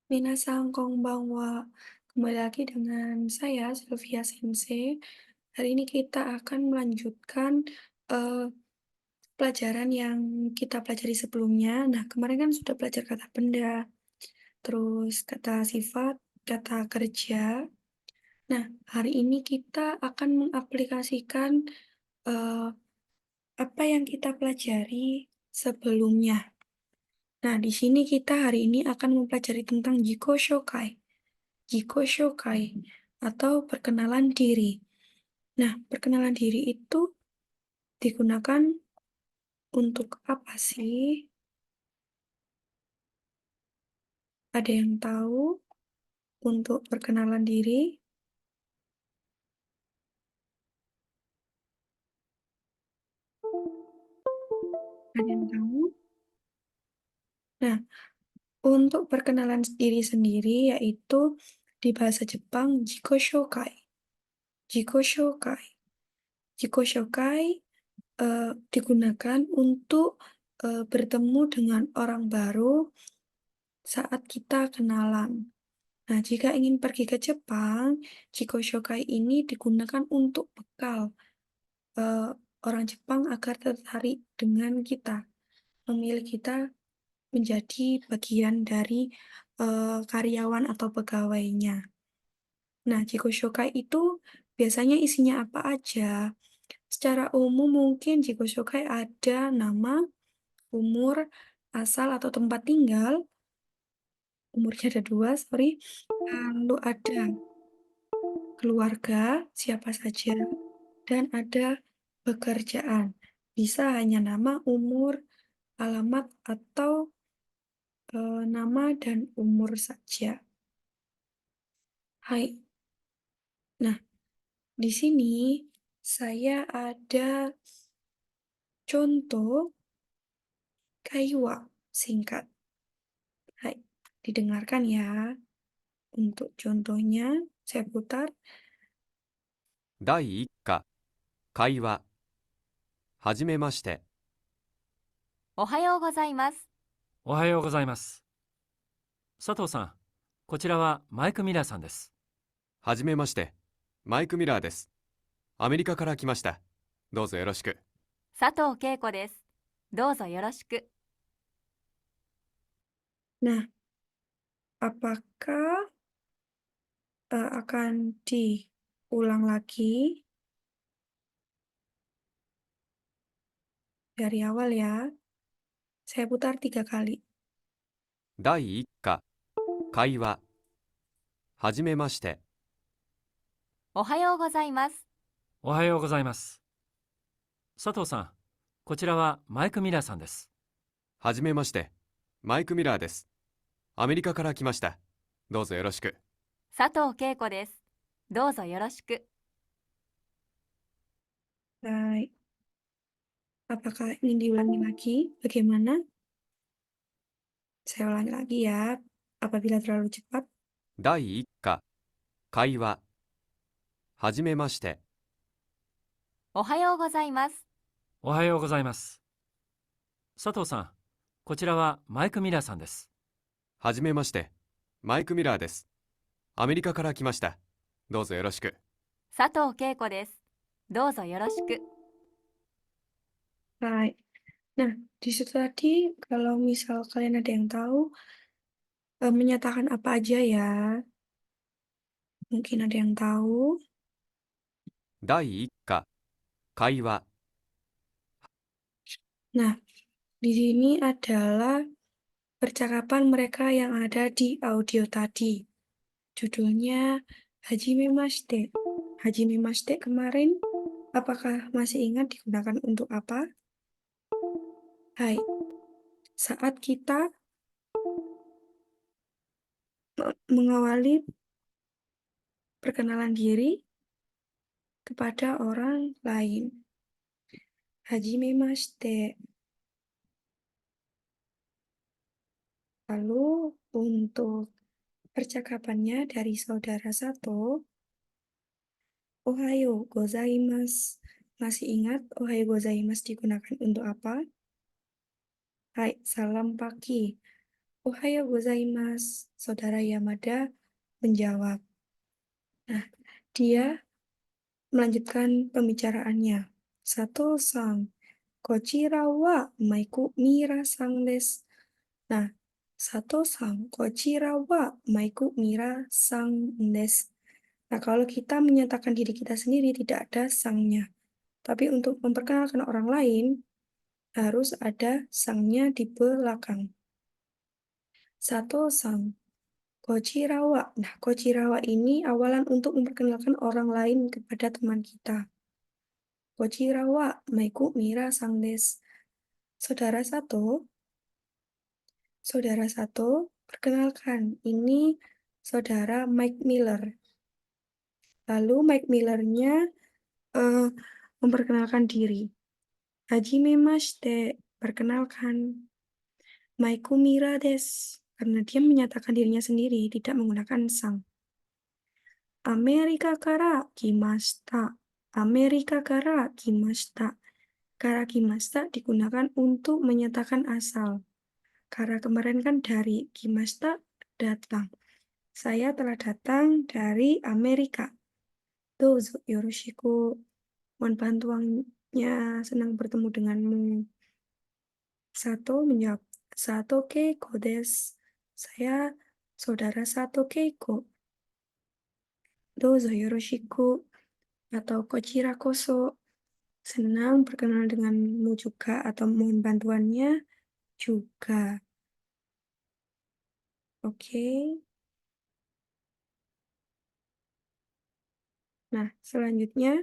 Minasan konbanwa. Kembali lagi dengan saya Sylvia Sensei. Hari ini kita akan melanjutkan eh, pelajaran yang kita pelajari sebelumnya. Nah, kemarin kan sudah belajar kata benda, terus kata sifat, kata kerja. Nah, hari ini kita akan mengaplikasikan eh, apa yang kita pelajari sebelumnya. Nah, di sini kita hari ini akan mempelajari tentang Jiko Shokai. Jiko Shokai atau perkenalan diri. Nah, perkenalan diri itu digunakan untuk apa sih? Ada yang tahu untuk perkenalan diri? Ada yang tahu? Nah, untuk perkenalan diri sendiri yaitu di bahasa Jepang Jiko Shokai. Jiko Shokai. Jiko Shokai digunakan untuk bertemu dengan orang baru saat kita kenalan. Nah, jika ingin pergi ke Jepang, Jiko Shokai ini digunakan untuk bekal eh, orang Jepang agar tertarik dengan kita, memilih kita menjadi bagian dari karyawan atau pegawainya. Nah, Jiko Shokai itu biasanya isinya apa aja? Secara umum mungkin Jiko Shokai ada nama, umur, asal atau tempat tinggal, umurnya ada dua, sorry. Lalu ada keluarga, siapa saja, dan ada pekerjaan. Bisa hanya nama, umur, alamat, atau nama dan umur saja. Hai. Nah, di sini saya ada contoh kaiwa singkat. Hai, didengarkan ya. Untuk contohnya, saya putar. 第1課、会話。はじめまして。おはようございます。おはようございます。佐藤さん、こちらはマイク・ミラーさんです。はじめまして。マイク・ミラーです。アメリカから来ました。どうぞよろしく。佐藤恵子です。どうぞよろしく。Nah, apakah akan diulang lagi dari awal ya? Saya putar 3 kali. 第1課、会話。はじめまして。おはようございます。おはようございます。佐藤さん、こちらはマイク・ミラーさんです。はじめまして。マイク・ミラーです。アメリカから来ました。どうぞよろしく。佐藤恵子です。どうぞよろしく。Baik. Apakah ingin diulangi lagi? Bagaimana? Saya ulangi lagi ya, apabila terlalu cepat. 第1課、会話。はじめまして。おはようございます。おはようございます。佐藤さん、こちらはマイク・ミラーさんです。はじめまして。マイク・ミラーです。アメリカから来ました。どうぞよろしく。佐藤恵子です。どうぞよろしく。Baik. Nah, di situ tadi, kalau misal kalian ada yang tahu, menyatakan apa aja ya? Mungkin ada yang tahu. 第1課、会話。Nah, di sini adalah percakapan mereka yang ada di audio tadi. Judulnya Hajime Mashite. Hajime Mashite kemarin, apakah masih ingat digunakan untuk apa? Hai, saat kita mengawali perkenalan diri kepada orang lain. Hajime Mashite. Lalu untuk percakapannya dari saudara Sato, Ohayo gozaimasu. Masih ingat Ohayo gozaimasu digunakan untuk apa? Hai, salam pagi. Ohayo gozaimasu, Saudara Yamada menjawab. Nah, dia melanjutkan pembicaraannya. Sato-san, kochira wa Maiku Mira-san desu. Nah, Sato-san, kochira wa Maiku Mira-san desu. Nah, kalau kita menyatakan diri kita sendiri tidak ada sangnya. Tapi untuk memperkenalkan orang lain, harus ada sangnya di belakang. Sato-san, kochirawa. Nah, kochirawa ini awalan untuk memperkenalkan orang lain kepada teman kita. Kochirawa Maiku Mira sang desu. Saudara Sato, perkenalkan, ini saudara Mike Miller. Lalu Mike Millernya memperkenalkan diri. Hajimemashite, perkenalkan. Maiku Mira desu. Karena dia menyatakan dirinya sendiri, tidak menggunakan sang. Amerika kara kimashita. Amerika kara kimashita. Kara kimashita digunakan untuk menyatakan asal. Kara kemarin kan dari, kimashita datang. Saya telah datang dari Amerika. Dozo yoroshiku. Mohon bantuannya, senang bertemu denganmu. Sato menjawab, Sato Keiko desu. Saya saudara Sato Keiko. Dozo yoroshiku. Atau kochira koso. Senang berkenalan denganmu juga atau mohon bantuannya juga. Oke. Nah, selanjutnya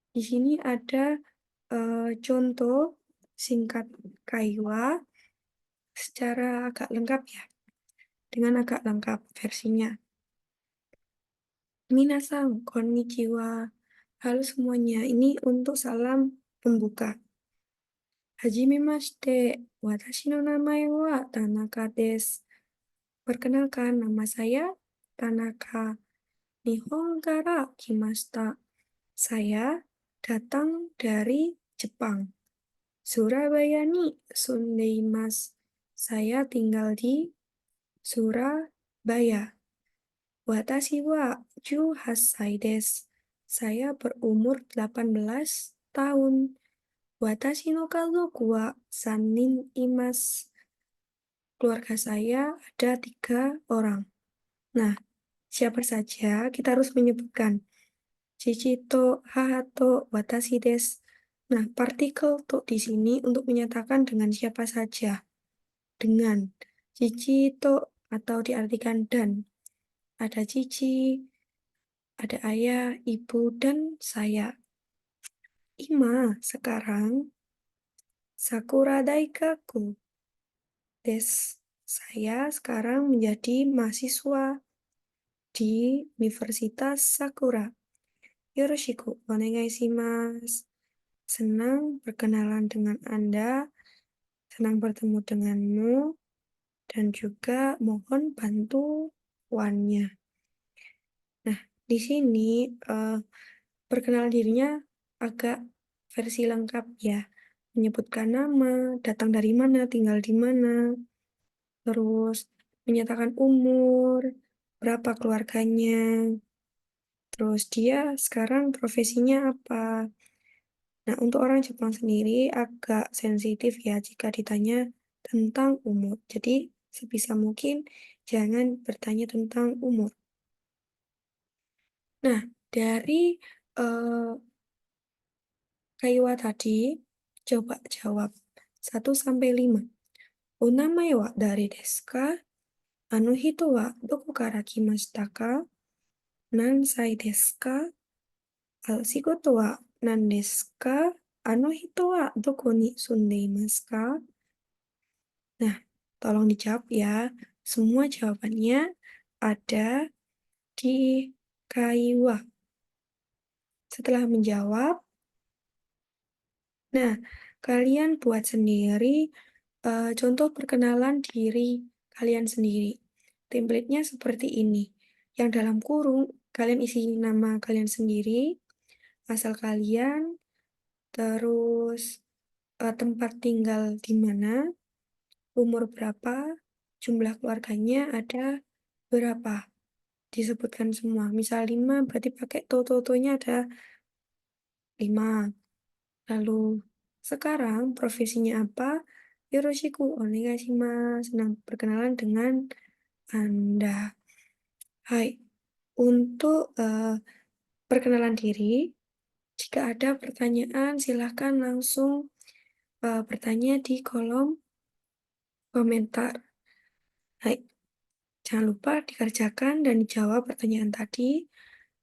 di sini ada contoh singkat kaiwa secara agak lengkap ya. Dengan agak lengkap versinya. Minasan, konnichiwa. Halo semuanya, ini untuk salam pembuka. Hajimemashite, watashi no namae wa Tanaka desu. Perkenalkan, nama saya Tanaka. Nihon kara kimashita. Saya datang dari Jepang. Surabaya ni sundeimasu. Saya tinggal di Surabaya. Watashi wa 18 desu. Saya berumur 18 tahun. Watashi no kazoku wa 3 nin imasu. Keluarga saya ada 3 orang. Nah, siapa saja kita harus menyebutkan. Chichi to, haha to, watashi desu. Nah, partikel to di sini untuk menyatakan dengan siapa saja. Dengan chichi to atau diartikan dan. Ada cici, ada ayah, ibu, dan saya. Ima, sekarang. Sakura daikaku desu. Saya sekarang menjadi mahasiswa di Universitas Sakura. Yoroshiku onegai shimasu. Senang berkenalan dengan Anda, senang bertemu denganmu, dan juga mohon bantuannya. Nah, di sini perkenalan dirinya agak versi lengkap ya. Menyebutkan nama, datang dari mana, tinggal di mana, terus menyatakan umur, berapa keluarganya, terus dia sekarang profesinya apa. Nah, untuk orang Jepang sendiri agak sensitif ya jika ditanya tentang umur. Jadi, sebisa mungkin jangan bertanya tentang umur. Nah, dari kaiwa tadi, coba jawab 1 sampai 5. Onamae wa dari desu ka? Ano hito wa doko kara kimashita ka? Nansai desu ka? Shigoto wa nan desu ka? Ano hito wa doko ni sundeimasu ka? Nah, tolong dijawab ya. Semua jawabannya ada di kaiwa. Setelah menjawab, nah, kalian buat sendiri contoh perkenalan diri kalian sendiri. Template-nya seperti ini. Yang dalam kurung, kalian isi nama kalian sendiri, asal kalian, terus tempat tinggal di mana, umur berapa, jumlah keluarganya ada berapa, disebutkan semua. Misal 5 berarti pakai to-nya ada 5. Lalu sekarang profesinya apa? Yoroshiku onegaishimasu. Senang berkenalan dengan Anda. Hai, untuk perkenalan diri, jika ada pertanyaan silahkan langsung bertanya di kolom komentar. Hai, jangan lupa dikerjakan dan dijawab pertanyaan tadi,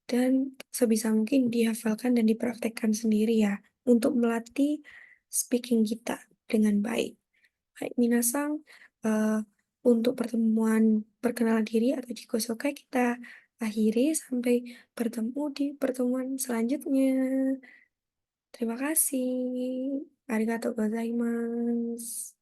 dan sebisa mungkin dihafalkan dan dipraktekkan sendiri ya, untuk melatih speaking kita dengan baik. Hai, minasang, eh, untuk pertemuan perkenalan diri atau Jikosokai kita akhiri. Sampai bertemu di pertemuan selanjutnya. Terima kasih. Arigatou gozaimasu.